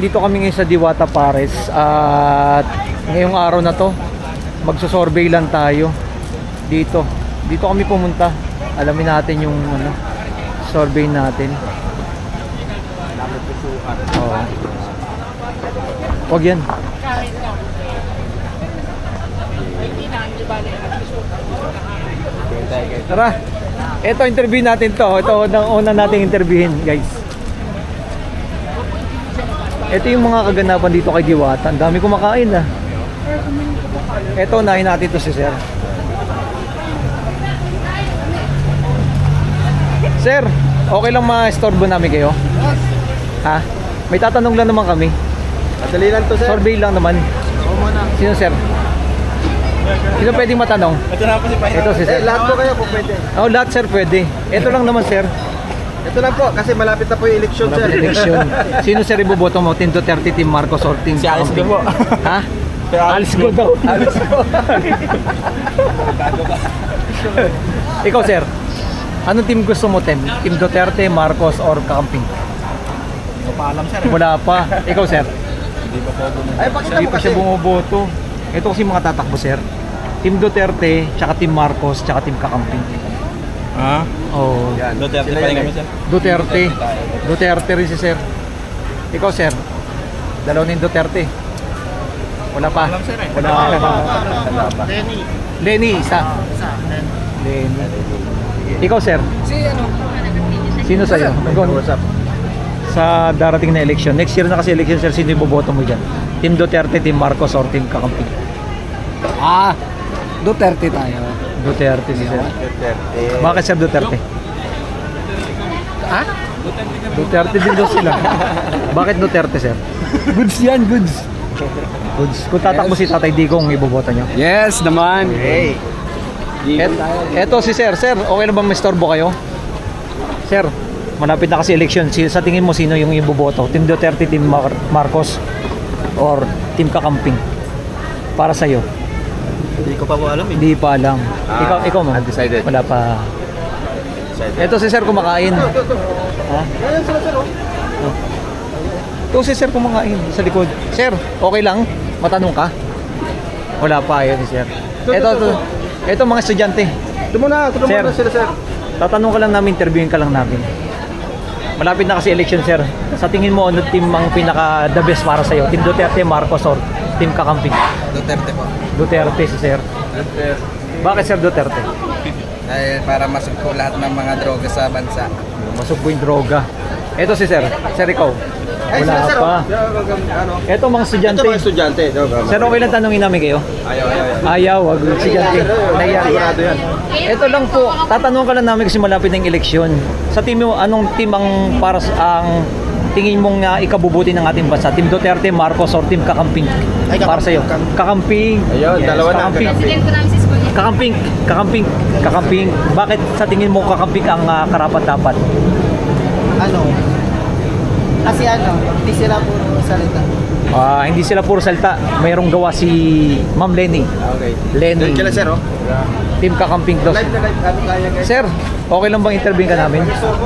Dito kami ngayon sa Diwata Pares at ngayong araw na to magsusurvey lang tayo dito. Dito kami pumunta. Alamin natin yung survey natin. Oh. Wag yan. Tara. Ito interview natin to. Ito una nating interviewin, guys. Ito yung mga kaganapan dito kay Diwata. Ang dami kumakain ah. Ito, unahin natin to si Sir. Sir, okay lang ma-estorbo namin kayo? Ha? May tatanong lang naman kami. Madali lang to, sir. Survey lang naman. Sino, Sir? Sino pwedeng matanong? Ito na po si Pahin. Ito si Sir. Lahat po kayo po pwede. Oh, lahat, Sir, pwede. Ito lang naman, Sir. Ito lang po, kasi malapit na po yung election, sir. Election. Sino, Sir, iboboto mo? Team Duterte, Team Marcos, or Team Si Alice Camping? Go po. Ha? Si Alice Go daw. Alice Go. Ikaw, Sir. Anong team gusto mo, Team? Team Duterte, Marcos, or Camping? Hindi ko pa alam, sir. Wala pa. Ikaw, Sir. Hindi pa po. Ay, pakita Hindi mo pa kasi. siya bumoboto. Ito kasi mga tatakbo, Sir. Team Duterte, tsaka Team Marcos, tsaka Team Kakamping. Ha? Oh. Yan. Duterte pa rin kami, sir. Duterte. Duterte rin si Sir. Ikaw, Sir. Dalaw ni Duterte. Wala pa. Alam, sir, eh. Wala pa. Lenny. Lenny, isa. Lenny. Ikaw, Sir. Sino sa'yo? What's up? Sa darating na election. Next year na kasi election, Sir. Sino iboboto mo dyan? Team Duterte, Team Marcos, or Team Kakamping? Duterte tayo. Duterte si Sir. Duterte. Bakit, Sir, Duterte? Ha? Duterte din daw sila. Bakit Duterte, Sir? Goods yan, goods. Goods. Kung tatakbo si Tatay Digong, iboboto nyo. Yes, naman. Hey. Eto si Sir. Sir, okay na bang may storbo kayo? Sir, malapit na kasi election. Sa tingin mo, sino yung iboboto? Team Duterte, Team Marcos, or Team Kakamping? Para sa'yo? Hindi ko pa po alam, eh. Hindi pa alam. Ikaw mo? Undecided. Wala pa. Eto si Sir kumakain. Ha? Ayan sila, sir, oh. Ito si Sir kumakain sa likod. Sir, okay lang? Matanong ka? Wala pa, yun si Sir. Ito mga estudyante. Doon muna, Sir. sila, sir. Tatanong ka lang namin, interviewin ka lang namin. Malapit na kasi election, Sir. Sa tingin mo, ano team ang pinaka the best para sa'yo? Team Duterte, Marcos, or Team Kakamping? Duterte po. Duterte si Sir. Duterte. Bakit, Sir, Duterte? Dahil para masugpo lahat ng mga droga sa bansa. Masugpo yung droga. Ito si Sir. Sir, ikaw? Wala pa. Ito mga estudyante. Ito mga estudyante. Sir, okay lang tanongin namin kayo? Ayaw, wag estudyante. Sigurado yan. Ito lang po, tatanong ka lang namin kasi malapit ng eleksyon. Sa team mo, anong team ang para ang tingin mong ikabubuti ng ating bansa? Team Duterte, Marcos, or Team Kakamping? Para sa iyo. Kakamping. Ayun, dalawa na. Kakamping. President ko namin sa school niya. Kakamping. Bakit sa tingin mo Kakamping ang karapat-dapat? Kasi hindi sila puro salita. Hindi sila puro salita. Mayroong gawa si Ma'am Lenny. Okay. Lenny. Doon kila, sir, oh. Team Kakamping daw. Live na live. Ano kaya, guys? Sir, okay lang bang interview ka namin? Sir.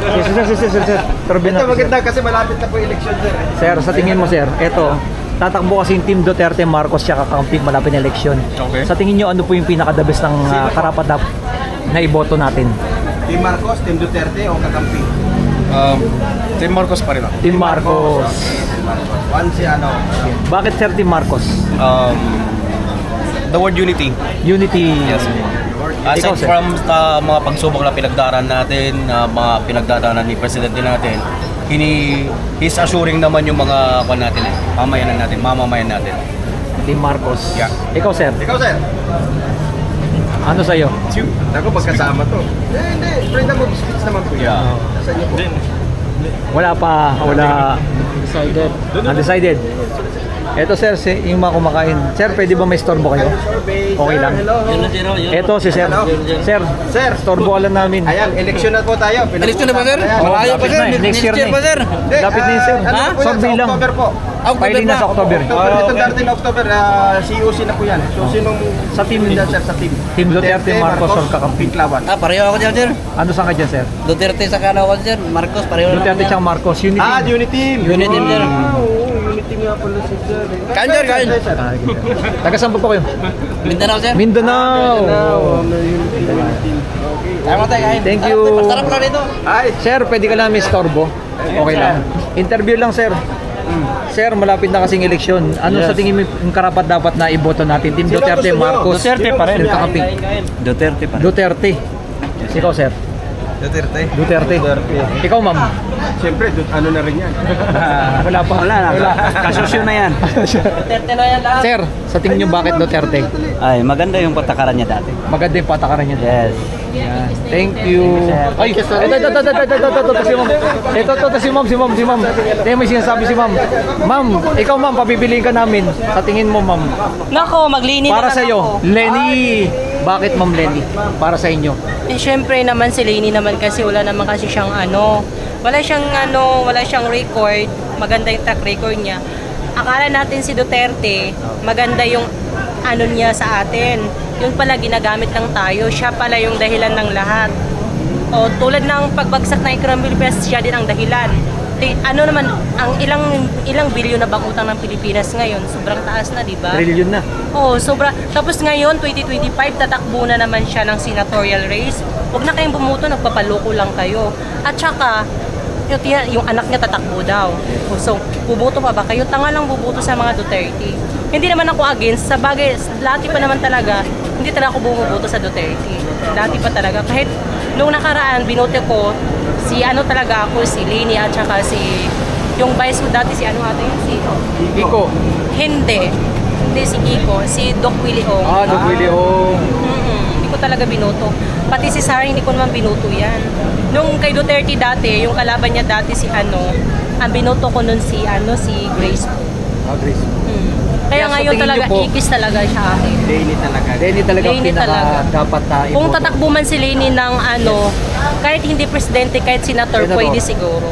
Interview Ito natin, sir. maganda kasi malapit na po yung election, sir. Sir, sa tingin mo, sir, eto, tatakbo kasi yung Team Duterte, Marcos, tsaka Kakamping malapit na eleksyon. Okay. Sa tingin nyo, ano po yung pinaka-the best ng karapat na iboto natin? Team Marcos, Team Duterte o Kakamping? Team Marcos pa rin ako. Team Marcos. One si Bakit, sir, Team Marcos? The word unity. Unity. Yes. Ikaw, Aside sir. from mga pagsubok na pinagdaraan natin, mga pinagdaraanan ni Presidente natin, he's assuring naman yung mga mamamayan natin. Team Marcos. Yeah. Ikaw, sir. Ikaw, sir. Ano sa'yo? Ako magkasama to. Hindi. Freedom of speech naman po yan. Yeah. Nasa inyo po. Wala pa. Wala. Undecided. Ito, sir, yung mga kumakain. Sir, pwede ba may storbo kayo? Survey. Okay Sir, lang. hello. Ito si sir. Hello. Sir, Sir. storbo ka lang namin. Ayan, election na po tayo. Election na ba, sir? Ayan. Malayo pa, sir. Next year pa, sir. Hindi, Lapit na yun, sir. ano po yan, Survey sa lang. October po. Filing na sa October. Itong darating na October, COC na po yan. So, sinong Sa team sir sa team? Team Duterte, Marcos, or Kakamping? Pinklawan. Pareho ako dyan, sir. Ano saan ka dyan, sir? Duterte sa kano ako dyan. Marcos, pareho Duterte tsaka Marcos. Unity. Unity Team. Unity Team, sir. Oo, Unity Team nga pala si sir. Kain, sir, kain. Taga saan po kayo? Mindanao, sir. Mindanao. Unity Team. Kaya mo tayo, kain. Thank you. Sarap na dito. Ay, Sir, pwede ka namin istorbo? Okay lang. Interview lang, sir. Sir, malapit na kasing eleksyon. Ano sa tingin mo yung karapat dapat na iboto natin? Team Sino Duterte, gusto nyo? Marcos, Duterte pa rin. Team Kakamping. Duterte pa. Duterte. Ikaw, sir. Duterte. Duterte. Ikaw, ma'am. Siyempre, ano na rin yan. Wala pa. Wala. Kasosyo na yan. Duterte na yan lahat. Sir, sa tingin nyo bakit Duterte? Ay, maganda yung patakaran niya dati. Maganda yung patakaran niya. Yes. Yan. Thank you. Ay, ito si ma'am. Ito si ma'am. Ito may sinasabi si ma'am. Ma'am, ikaw ma'am, pabibiliin ka namin. Sa tingin mo ma'am. Nako, maglinis Para na sa lang iyo, ako. Lenny. Bakit ma'am Lenny? Para sa inyo. Eh, syempre naman si Lainey naman kasi wala naman kasi siyang wala siyang record, maganda yung track record niya. Akala natin si Duterte, maganda yung niya sa atin. Yung pala ginagamit lang tayo, siya pala yung dahilan ng lahat. O tulad ng pagbagsak ng economic Pilipinas, siya din ang dahilan. Ang ilang bilyon na bang utang ng Pilipinas ngayon? Sobrang taas na, di ba? Trillion na. Oo, sobra. Tapos ngayon, 2025, tatakbo na naman siya ng senatorial race. Huwag na kayong bumuto, nagpapaloko lang kayo. At saka, yung anak niya tatakbo daw. So, bubuto pa ba kayo? Tanga lang bubuto sa mga Duterte. Hindi naman ako against. Sa bagay, dati pa naman talaga, hindi talaga ako bumubuto sa Duterte. Dati pa talaga. Kahit nung nakaraan, binote ko, talaga ako, si Lainey at saka yung vice ko dati, si Iko. Hindi si Kiko, si Doc Willie Ong. Doc Willie Ong. Hindi ko talaga binoto. Pati si Sara, hindi ko naman binoto yan. Nung kay Duterte dati, yung kalaban niya dati ang binoto ko nun si Grace. Grace. Kaya Kaya sa ngayon tingin talaga, niyo po, ikis talaga siya akin. Lenny talaga. Lenny talaga ang Lenny pinaka talaga. dapat na iboto. Kung tatakbo man si Lainey ng kahit hindi presidente, kahit senator, Senator. pwede siguro.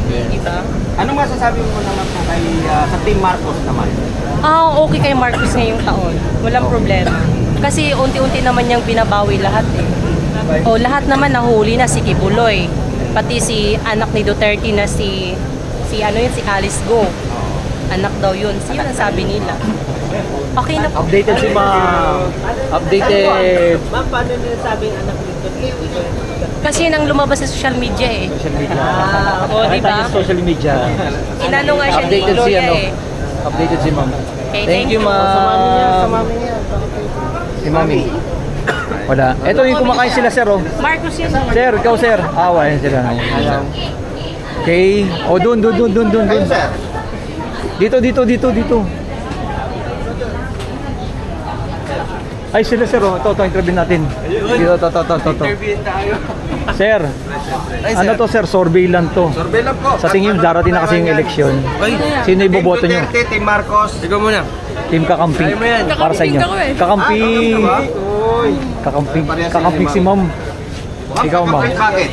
Di ba? Anong masasabi mo naman po kay sa Team Marcos naman? Okay kay Marcos ngayong taon. Walang problema. Kasi unti-unti naman niyang binabawi lahat eh. Lahat naman nahuli na si Kibuloy. Pati si anak ni Duterte na si Alice Go. Anak daw yun. Yun ang sabi nila. Okay na po. Updated si ma'am. Updated. Ma'am, paano nila sabing anak dito? Kasi nang lumabas sa social media eh. Social media. Di ba? Sa social media. Inano nga siya ni Updated si Gloria eh. Updated si ma'am. Okay, Thank you ma'am. Si mami. Wala. Ito yung kumakain sila sir oh. Marcos yun. Sir, ikaw sir. Ayan sila. Okay. Dun. Dito. Ay sila sir oh. Ito interview natin. Dito to. Sir. Ano to sir? Surveillant to. Surveillance po. Sa tingin darating na kasi yung eleksyon. Sino iboboto nyo? Duterte, Team Marcos. Ikaw muna. Team Kakamping. Para sa inyo. Kakamping. Uy. Kakamping si ma'am. Ikaw ma'am. Bakit?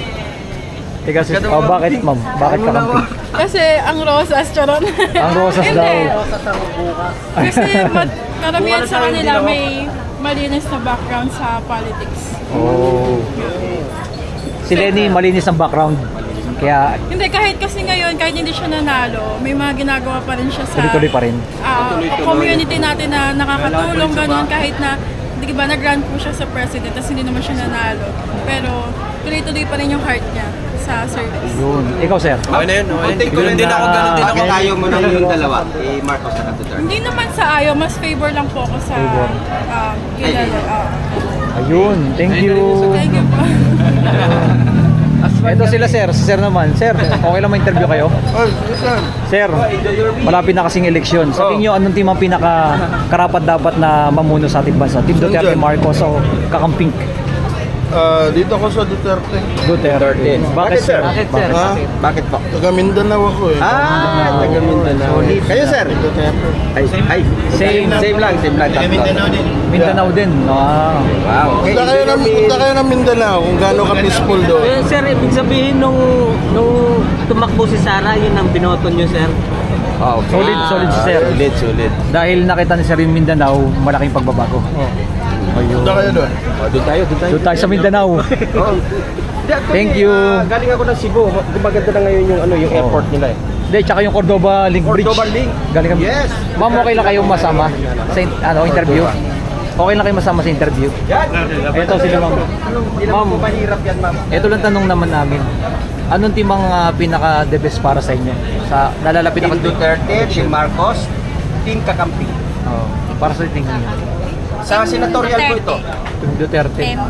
Ikaw si bakit ma'am? Bakit Kakamping? Kasi ang rosas, charot. Ang rosas Hindi. daw. Kasi karamihan sa kanila may malinis na background sa politics. Oh. Si Lenny malinis ang background. Kaya Hindi, kahit kasi ngayon, kahit hindi siya nanalo, may mga ginagawa pa rin siya sa tuloy-tuloy pa rin. community natin na nakakatulong, gano'n, kahit na, di ba, nag-run po siya sa president, tapos hindi naman siya nanalo. Pero tuloy-tuloy pa rin yung heart niya sa service. Yun. Ikaw sir. Okay na yun. Konting ko Yun din ako, na. ganun din ako. Bakit ayaw mo na yung dalawa? Marcos at Duterte. Hindi naman sa ayaw, mas favor lang po ako sa Favor. Ayun. Thank you. Thank you po. Ito sila sir. Si sir naman. Sir, okay lang ma-interview kayo? Sir, malapit na kasing eleksyon. Sa tingin nyo, anong team ang pinaka karapat dapat na mamuno sa ating bansa? Team Duterte, Marcos o Kakamping? Dito ako sa Duterte. Duterte. Bakit sir? Bakit, sir? Ha? Bakit po? Taga Mindanao ako eh. Taga Mindanao. Kayo, sir? Duterte. Same. Same lang. Mindanao din. Ah. Wow. Punta kayo ng Mindanao kung gaano ka peaceful doon. Sir, ibig sabihin nung tumakbo si Sara, yun ang binoto niyo, sir? Solid si sir. Sulit. Dahil nakita ni Sir yung Mindanao, malaking pagbabago. Ayun. Punta kayo doon. Doon tayo. Doon tayo sa Mindanao. Thank you. Galing ako ng Cebu. Gumaganda na ngayon yung yung airport nila eh. Hindi, tsaka yung Cordoba Link Bridge. Cordoba Link. Galing kami. Yes. Ma'am, okay lang kayong masama sa interview? Okay lang kayong masama sa interview? Yan. Ito sila, ma'am. Ma'am, mahirap yan, ma'am. Ito lang tanong naman namin. Anong team ang pinaka-the best para sa inyo? Sa nalalapit Team ako Duterte, Team Marcos, Team Kakampi. Oh, para sa tingin niyo. Sa senatorial po ito. Team Duterte. Team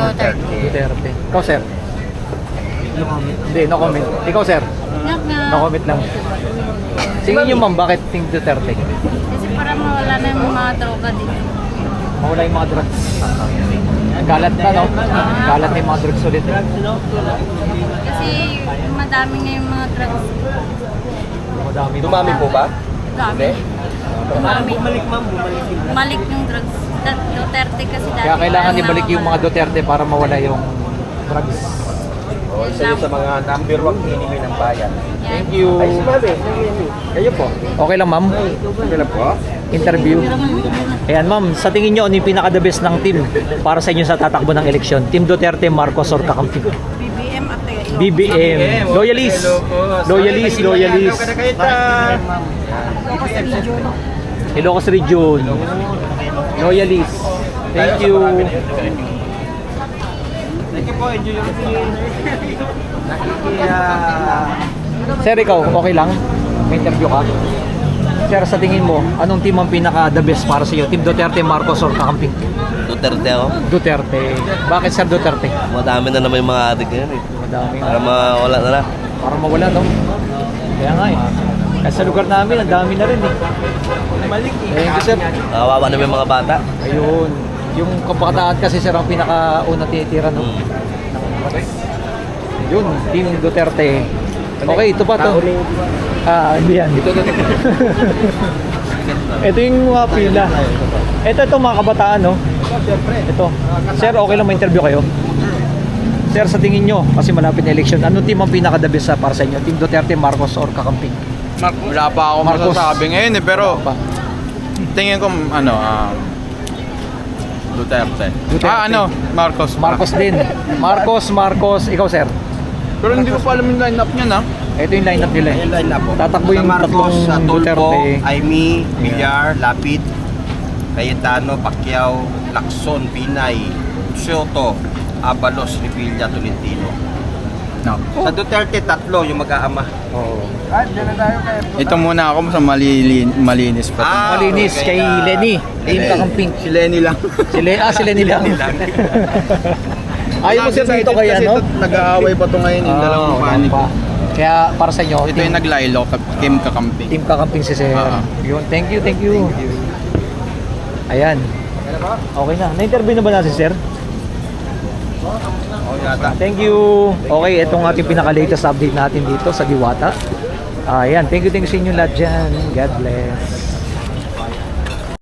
Duterte. Ikaw, sir? Hindi, no comment. Ikaw, sir? No comment lang. Tingin niyo, ma'am, bakit Team Duterte? Kasi para mawala na yung mga droga dito. Mawala yung mga drugs. Kalat na, no? Kalat na yung mga drugs ulit. Kasi madami nga yung mga drugs. Madami. Dumami po ba? Dami. Dumami. Bumalik yung drugs. Duterte kasi dati. Kaya kailangan parang ibalik yung mga nawawala. Duterte para mawala yung drugs. O, isa yun sa mga number 1 enemy ng bayan. Thank you. Ay, si Mami. Kayo po. Okay lang, ma'am? Okay lang po. Interview. Ayan, ma'am, sa tingin nyo, ano yung pinaka-the best ng team para sa inyo sa tatakbo ng eleksyon? Team Duterte, Marcos, or Kakampi? BBM at BBM. Loyalist. Loyalist. Ilocos Region. Loyalist. Thank you. Thank you po. Enjoy your Sir, ikaw, okay lang? May interview ka? Sir, sa tingin mo, anong team ang pinaka-the best para sa iyo? Team Duterte, Marcos, or Kakamping? Duterte ako. Duterte. Bakit, Sir, Duterte? Madami na naman yung mga adik ngayon eh. Madami. Para mawala na lang. Para mawala, no? Kaya nga eh. Kasi sa lugar namin, ang dami na rin eh. Thank you, sir. Kawawa naman yung mga bata. Ayun. Yung kabataan kasi, sir, ang pinaka-una tinitira, no? Yun, Team Duterte. Okay, ito pa to. Hindi yan. Ito yung mga pila. Ito mga kabataan, no? Ito. Sir, okay lang ma-interview kayo? Sir, sa tingin nyo, kasi malapit na election, anong team ang pinaka-the best para sa inyo? Team Duterte, Marcos, or Kakamping? Wala pa ako Marcos. masasabi ngayon eh, pero Pa. tingin ko Duterte. Duterte. Marcos. Marcos din. Marcos. Ikaw, sir? Pero hindi ko pa alam yung line-up niya na. Ito yung lineup nila eh. Line up po. Tatakbo yung Marcos, tatlong Tulfo, Duterte. Aimee, Villar, Lapid, Cayetano, Pacquiao, Lacson, Binay, Soto, Abalos, Revilla, Tolentino. No. Sa Duterte, tatlo yung mag-aama. Oo. Ito muna ako sa malinis pa. Malinis okay. kay Lenny. Team Kakamping. Si Lenny lang. Si Lenny lang. Ayaw mo sir dito kay kasi ano? Nag-aaway pa to ngayon yung dalawang wala panig. pa. Kaya para sa inyo, Ito yung naglaylo kay Kim Kakamping. Team Kakamping si sir. Yun, thank you. Ayan. Okay na. Na-interview na ba natin, sir? Thank you. Okay, itong ating pinaka-latest update natin dito sa Diwata. Ayan, thank you sa inyo lahat dyan. God bless.